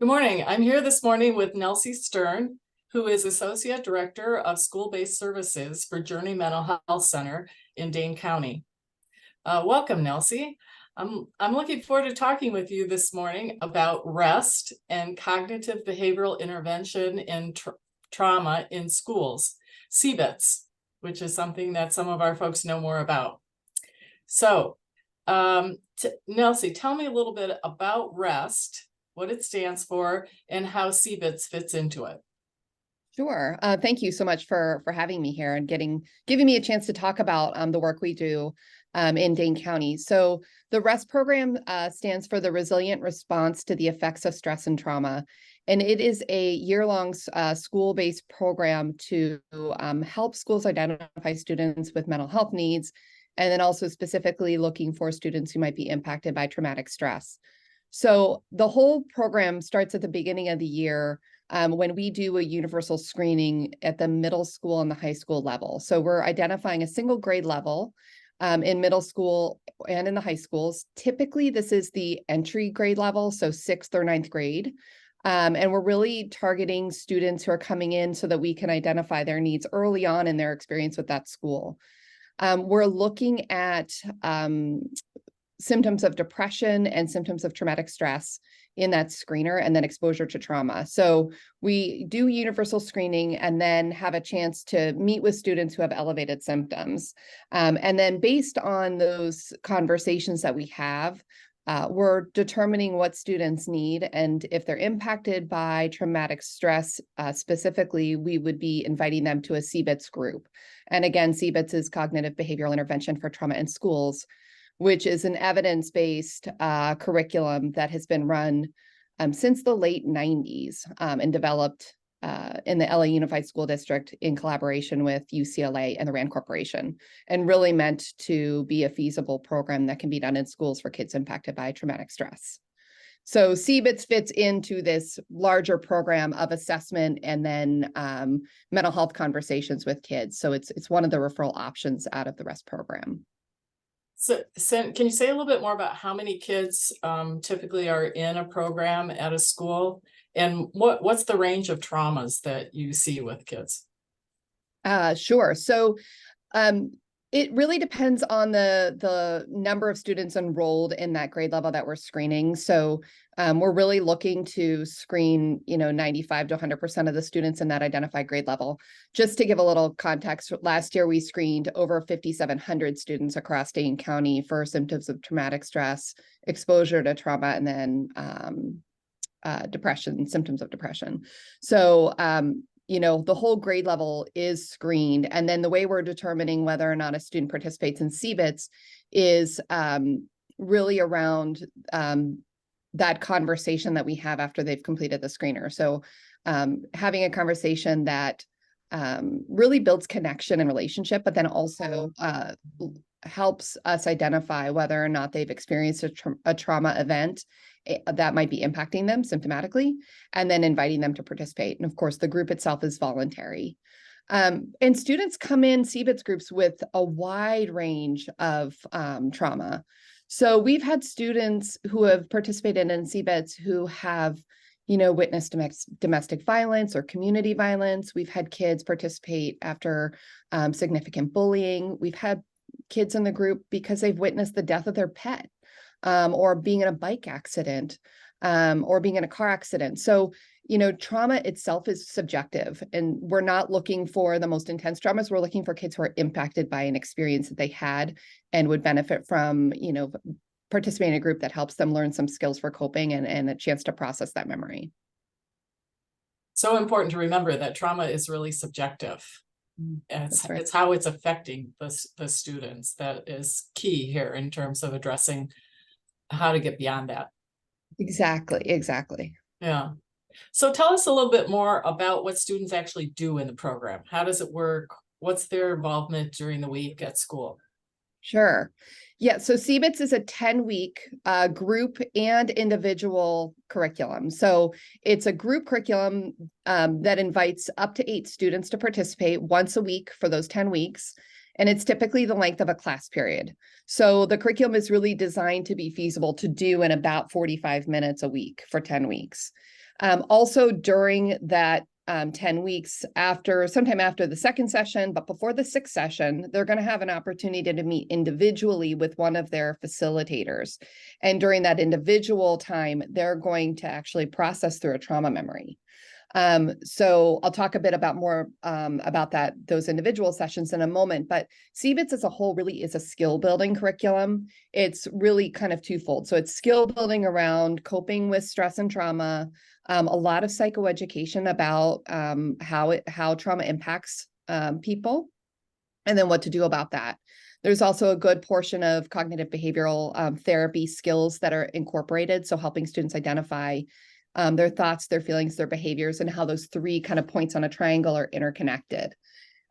Good morning. I'm here this morning with Nelsie Stern, who is Associate Director of School-Based Services for Journey Mental Health Center in Dane County. Welcome, Nelsie. I'm looking forward to talking with you this morning about REST and cognitive behavioral intervention in trauma in schools, CBITS, which is something that some of our folks know more about. So, Nelsie, tell me a little bit about REST, what it stands for, and how CBITS fits into it. Sure. Thank you so much for having me here and giving me a chance to talk about the work we do in Dane County. So the REST program stands for the Resilient Response to the Effects of Stress and Trauma. And it is a year-long school-based program to help schools identify students with mental health needs, and then also specifically looking for students who might be impacted by traumatic stress. So the whole program starts at the beginning of the year when we do a universal screening at the middle school and the high school level. So we're identifying a single grade level in middle school and in the high schools. Typically, this is the entry grade level, so 6th or 9th grade. And we're really targeting students who are coming in so that we can identify their needs early on in their experience with that school. We're looking at symptoms of depression and symptoms of traumatic stress in that screener, and then exposure to trauma. So we do universal screening and then have a chance to meet with students who have elevated symptoms. And then based on those conversations that we have, we're determining what students need. And if they're impacted by traumatic stress, specifically, we would be inviting them to a CBITS group. And again, CBITS is Cognitive Behavioral Intervention for Trauma in Schools, which is an evidence-based curriculum that has been run since the late 90s and developed in the LA Unified School District in collaboration with UCLA and the RAND Corporation, and really meant to be a feasible program that can be done in schools for kids impacted by traumatic stress. So CBITS fits into this larger program of assessment and then mental health conversations with kids. So it's one of the referral options out of the REST program. So can you say a little bit more about how many kids typically are in a program at a school, and what's the range of traumas that you see with kids? Sure. So it really depends on the number of students enrolled in that grade level that we're screening. So we're really looking to screen, 95 to 100% of the students in that identified grade level. Just to give a little context, last year we screened over 5,700 students across Dane County for symptoms of traumatic stress, exposure to trauma, and then depression, symptoms of depression. So the whole grade level is screened. And then the way we're determining whether or not a student participates in CBITS is really around that conversation that we have after they've completed the screener. So having a conversation that really builds connection and relationship, but then also helps us identify whether or not they've experienced a trauma event that might be impacting them symptomatically, and then inviting them to participate. And of course, the group itself is voluntary. And students come in CBITS groups with a wide range of trauma. So we've had students who have participated in CBITS who have witnessed domestic violence or community violence. We've had kids participate after significant bullying. We've had kids in the group because they've witnessed the death of their pet, or being in a bike accident, or being in a car accident. So, trauma itself is subjective, and we're not looking for the most intense traumas. We're looking for kids who are impacted by an experience that they had and would benefit from, participating in a group that helps them learn some skills for coping and a chance to process that memory. So important to remember that trauma is really subjective. It's how it's affecting the students that is key here in terms of addressing how to get beyond that. Exactly. Yeah. So tell us a little bit more about what students actually do in the program. How does it work? What's their involvement during the week at school? Sure. Yeah, so CBITS is a 10-week group and individual curriculum. So it's a group curriculum that invites up to 8 students to participate once a week for those 10 weeks. And it's typically the length of a class period. So the curriculum is really designed to be feasible to do in about 45 minutes a week for 10 weeks. Also during that 10 weeks sometime after the second session, but before the sixth session, they're going to have an opportunity to meet individually with one of their facilitators. And during that individual time, they're going to actually process through a trauma memory. So I'll talk a bit more about those individual sessions in a moment, but CBITS as a whole really is a skill building curriculum. It's really kind of twofold. So it's skill building around coping with stress and trauma, a lot of psychoeducation about how trauma impacts people, and then what to do about that. There's also a good portion of cognitive behavioral therapy skills that are incorporated. So helping students identify their thoughts, their feelings, their behaviors, and how those three kind of points on a triangle are interconnected,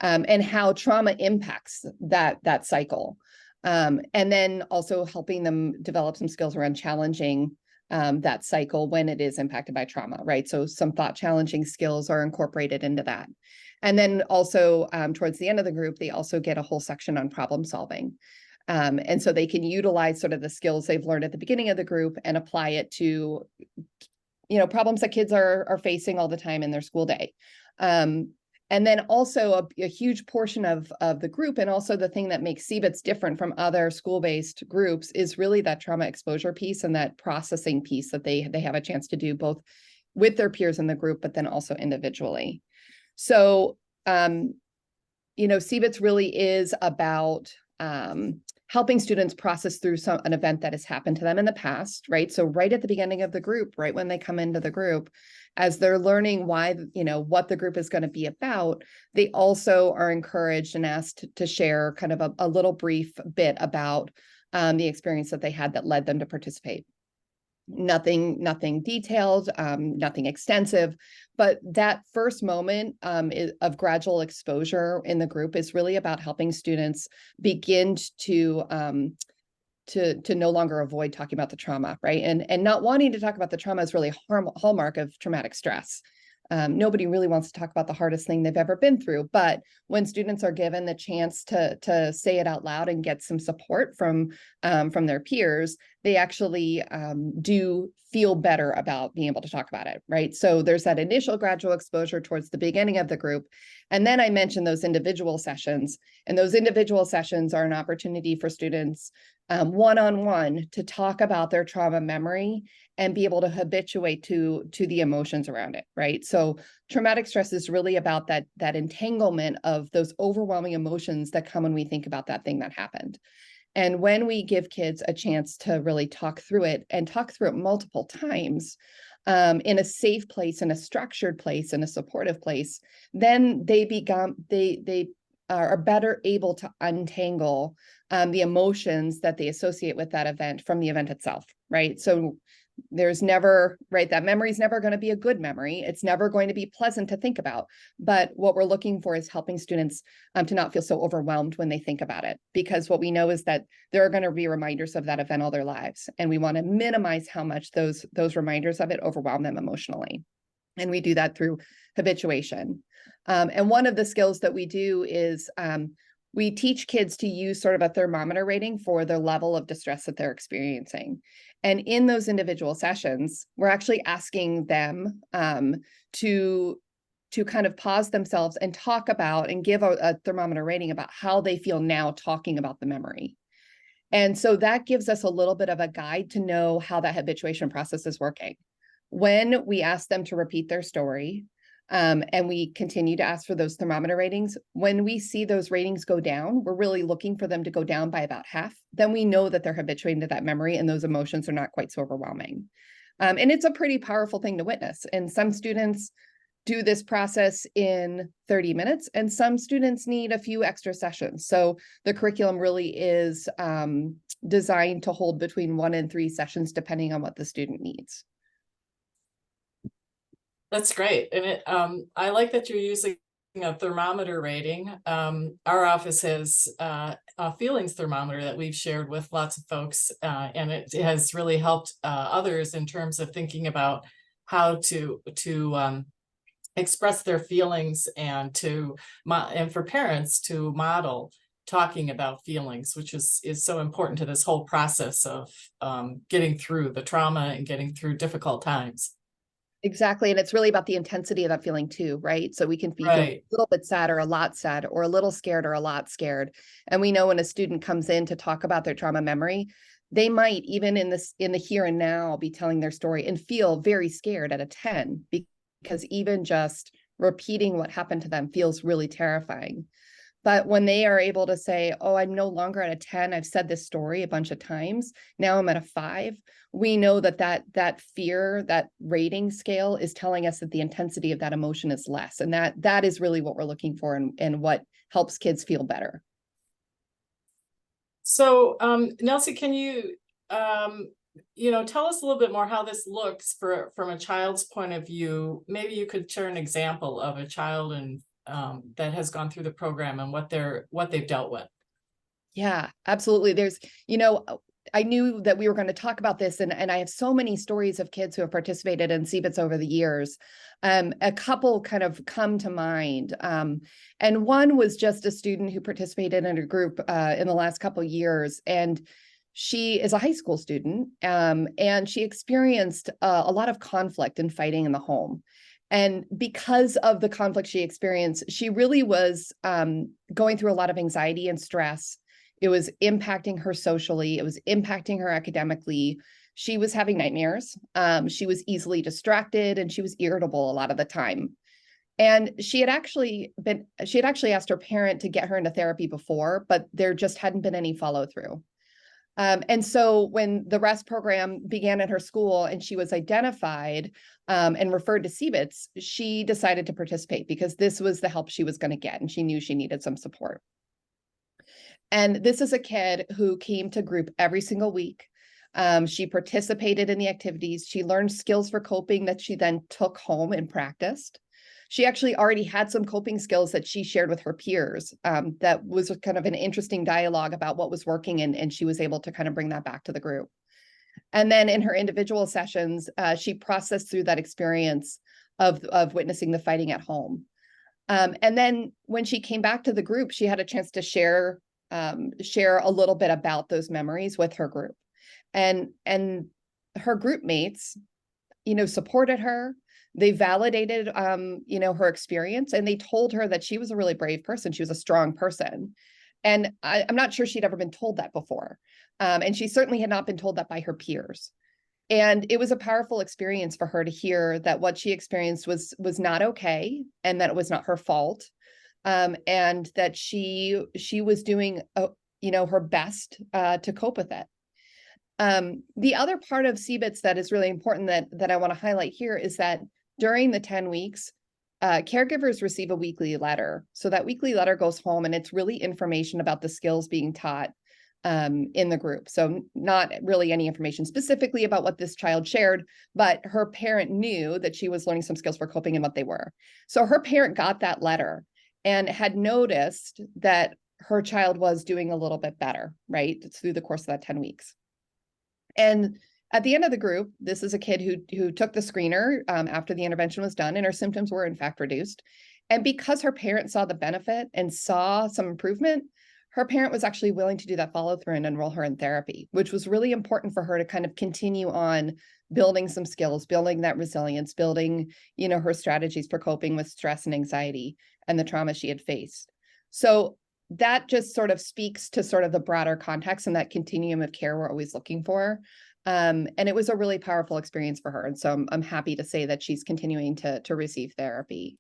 and how trauma impacts that cycle. And then also helping them develop some skills around challenging that cycle when it is impacted by trauma, right? So some thought challenging skills are incorporated into that. And then also towards the end of the group, they also get a whole section on problem solving. And so they can utilize sort of the skills they've learned at the beginning of the group and apply it to problems that kids are facing all the time in their school day. And then also a huge portion of the group, and also the thing that makes CBITS different from other school-based groups, is really that trauma exposure piece and that processing piece that they have a chance to do both with their peers in the group, but then also individually. So, CBITS really is about helping students process through an event that has happened to them in the past, right? So right at the beginning of the group, right when they come into the group, as they're learning why, what the group is going to be about, they also are encouraged and asked to share kind of a little brief bit about the experience that they had that led them to participate. Nothing detailed, nothing extensive, but that first moment of gradual exposure in the group is really about helping students begin to no longer avoid talking about the trauma, right? And not wanting to talk about the trauma is really a hallmark of traumatic stress. Nobody really wants to talk about the hardest thing they've ever been through, but when students are given the chance to say it out loud and get some support from their peers, they actually do feel better about being able to talk about it, right? So there's that initial gradual exposure towards the beginning of the group. And then I mentioned those individual sessions, and those individual sessions are an opportunity for students one-on-one to talk about their trauma memory and be able to habituate to the emotions around it, right? So traumatic stress is really about that entanglement of those overwhelming emotions that come when we think about that thing that happened. And when we give kids a chance to really talk through it and talk through it multiple times, in a safe place, in a structured place, in a supportive place, then they are better able to untangle the emotions that they associate with that event from the event itself, right? So there's never, right, that memory is never going to be a good memory. It's never going to be pleasant to think about. But what we're looking for is helping students to not feel so overwhelmed when they think about it, because what we know is that there are going to be reminders of that event all their lives. And we want to minimize how much those reminders of it overwhelm them emotionally. And we do that through habituation. And one of the skills that we do is we teach kids to use sort of a thermometer rating for the level of distress that they're experiencing. And in those individual sessions, we're actually asking them to kind of pause themselves and talk about and give a thermometer rating about how they feel now talking about the memory. And so that gives us a little bit of a guide to know how that habituation process is working. When we ask them to repeat their story, and we continue to ask for those thermometer ratings, when we see those ratings go down, we're really looking for them to go down by about half. Then we know that they're habituating to that memory and those emotions are not quite so overwhelming. And it's a pretty powerful thing to witness. And some students do this process in 30 minutes, and some students need a few extra sessions. So the curriculum really is designed to hold between 1 and 3 sessions, depending on what the student needs. That's great. And I like that you're using a thermometer rating. Our office has a feelings thermometer that we've shared with lots of folks, and it has really helped others in terms of thinking about how to express their feelings, and for parents to model talking about feelings, which is so important to this whole process of getting through the trauma and getting through difficult times. Exactly. And it's really about the intensity of that feeling too, right? So we can be feeling a Right. little bit sad or a lot sad or a little scared or a lot scared. And we know when a student comes in to talk about their trauma memory, they might even in the here and now be telling their story and feel very scared at a 10 because even just repeating what happened to them feels really terrifying. But when they are able to say, oh, I'm no longer at a 10, I've said this story a bunch of times, now I'm at a 5, we know that that fear, that rating scale is telling us that the intensity of that emotion is less. And that is really what we're looking for and what helps kids feel better. So, Nelsie, can you, tell us a little bit more how this looks from a child's point of view? Maybe you could share an example of a child and that has gone through the program and what they've dealt with. Yeah, absolutely. I knew that we were going to talk about this, and I have so many stories of kids who have participated in CBITS over the years. A couple kind of come to mind. And one was just a student who participated in a group in the last couple of years. And she is a high school student, and she experienced a lot of conflict and fighting in the home. And because of the conflict she experienced, she really was going through a lot of anxiety and stress. It was impacting her socially. It was impacting her academically. She was having nightmares. She was easily distracted and she was irritable a lot of the time. And she had actually asked her parent to get her into therapy before, but there just hadn't been any follow through. And so when the REST program began at her school and she was identified and referred to CBITS, she decided to participate because this was the help she was going to get. And she knew she needed some support. And this is a kid who came to group every single week. She participated in the activities. She learned skills for coping that she then took home and practiced. She actually already had some coping skills that she shared with her peers. That was kind of an interesting dialogue about what was working, and she was able to kind of bring that back to the group. And then in her individual sessions, she processed through that experience of witnessing the fighting at home. And then when she came back to the group, she had a chance to share a little bit about those memories with her group. And her group mates, supported her. They validated, her experience, and they told her that she was a really brave person. She was a strong person. And I'm not sure she'd ever been told that before. And she certainly had not been told that by her peers. And it was a powerful experience for her to hear that what she experienced was not okay, and that it was not her fault, and that she was doing her best to cope with it. The other part of CBITS that is really important that I want to highlight here is that during the 10 weeks, caregivers receive a weekly letter. So that weekly letter goes home and it's really information about the skills being taught in the group. So not really any information specifically about what this child shared, but her parent knew that she was learning some skills for coping and what they were. So her parent got that letter and had noticed that her child was doing a little bit better, right, through the course of that 10 weeks. And at the end of the group, this is a kid who took the screener after the intervention was done, and her symptoms were in fact reduced. And because her parent saw the benefit and saw some improvement, her parent was actually willing to do that follow through and enroll her in therapy, which was really important for her to kind of continue on building some skills, building that resilience, building, her strategies for coping with stress and anxiety and the trauma she had faced. So that just sort of speaks to sort of the broader context and that continuum of care we're always looking for. And it was a really powerful experience for her. And so I'm happy to say that she's continuing to receive therapy.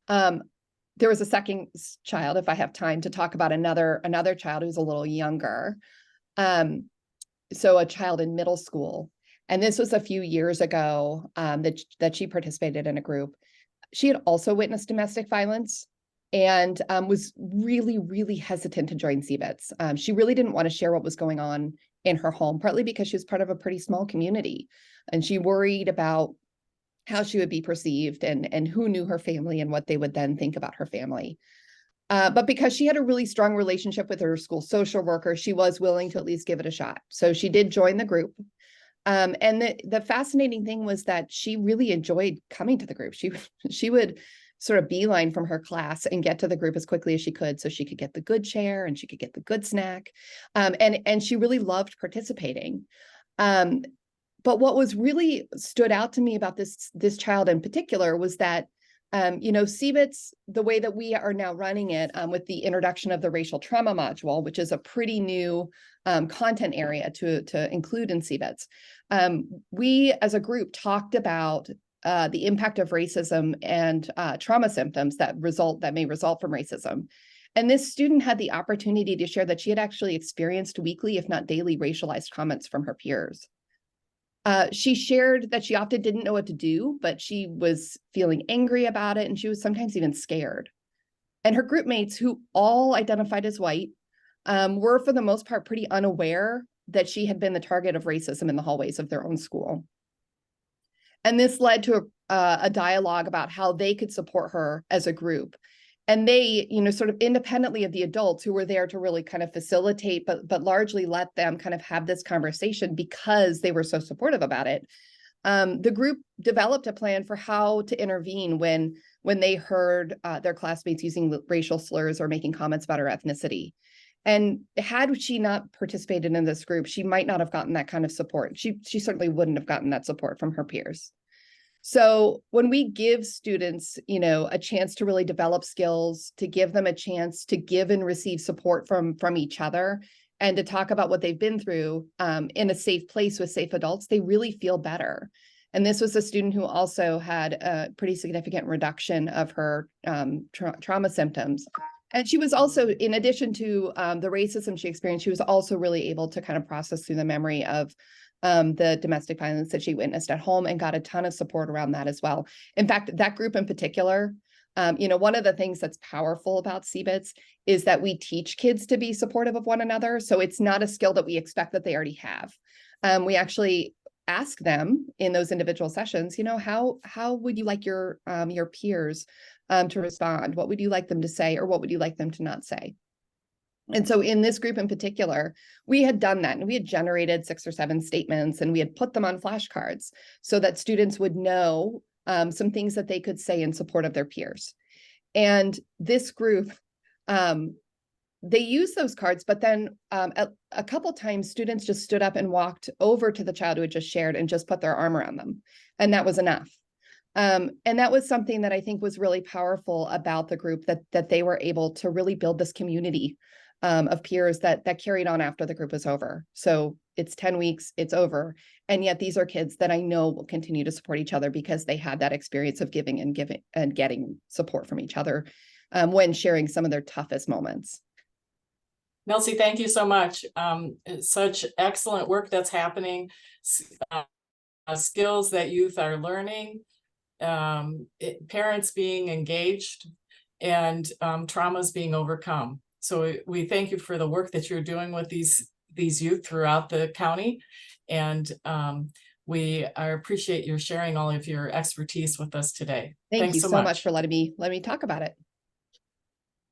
There was a second child, if I have time to talk about another child who's a little younger. So a child in middle school. And this was a few years ago that she participated in a group. She had also witnessed domestic violence and was really, really hesitant to join CBITS. She really didn't want to share what was going on in her home, partly because she was part of a pretty small community. And she worried about how she would be perceived and who knew her family and what they would then think about her family. But because she had a really strong relationship with her school social worker, she was willing to at least give it a shot. So she did join the group. And the fascinating thing was that she really enjoyed coming to the group. She would sort of beeline from her class and get to the group as quickly as she could so she could get the good chair and she could get the good snack. And she really loved participating. But what was really stood out to me about this child in particular was that, CBITS, the way that we are now running it with the introduction of the racial trauma module, which is a pretty new content area to include in CBITS, we as a group talked about the impact of racism and trauma symptoms that may result from racism. And this student had the opportunity to share that she had actually experienced weekly, if not daily, racialized comments from her peers. She shared that she often didn't know what to do, but she was feeling angry about it, and she was sometimes even scared. And her group mates, who all identified as white, were for the most part pretty unaware that she had been the target of racism in the hallways of their own school. And this led to a dialogue about how they could support her as a group. And they, sort of independently of the adults who were there to really kind of facilitate, but largely let them kind of have this conversation because they were so supportive about it. The group developed a plan for how to intervene when they heard their classmates using racial slurs or making comments about her ethnicity. And had she not participated in this group, she might not have gotten that kind of support. She certainly wouldn't have gotten that support from her peers. So when we give students, a chance to really develop skills, to give them a chance to give and receive support from each other, and to talk about what they've been through in a safe place with safe adults, they really feel better. And this was a student who also had a pretty significant reduction of her trauma symptoms. And she was also, in addition to the racism she experienced, she was also really able to kind of process through the memory of the domestic violence that she witnessed at home, and got a ton of support around that as well. In fact, that group in particular, one of the things that's powerful about CBITS is that we teach kids to be supportive of one another. So it's not a skill that we expect that they already have. We actually ask them in those individual sessions, how would you like your peers to respond? What would you like them to say, or what would you like them to not say? And so in this group in particular, we had done that, and we had generated 6 or 7 statements, and we had put them on flashcards so that students would know some things that they could say in support of their peers. And this group, they used those cards, but then a couple times students just stood up and walked over to the child who had just shared and just put their arm around them. And that was enough. And that was something that I think was really powerful about the group, that they were able to really build this community of peers that carried on after the group was over. So it's 10 weeks, it's over. And yet these are kids that I know will continue to support each other because they had that experience of giving and getting support from each other when sharing some of their toughest moments. Nelsie, thank you so much. Such excellent work that's happening, skills that youth are learning, parents being engaged, and traumas being overcome. So we thank you for the work that you're doing with these youth throughout the county. And we appreciate your sharing all of your expertise with us today. Thank Thanks you so so much for letting me talk about it.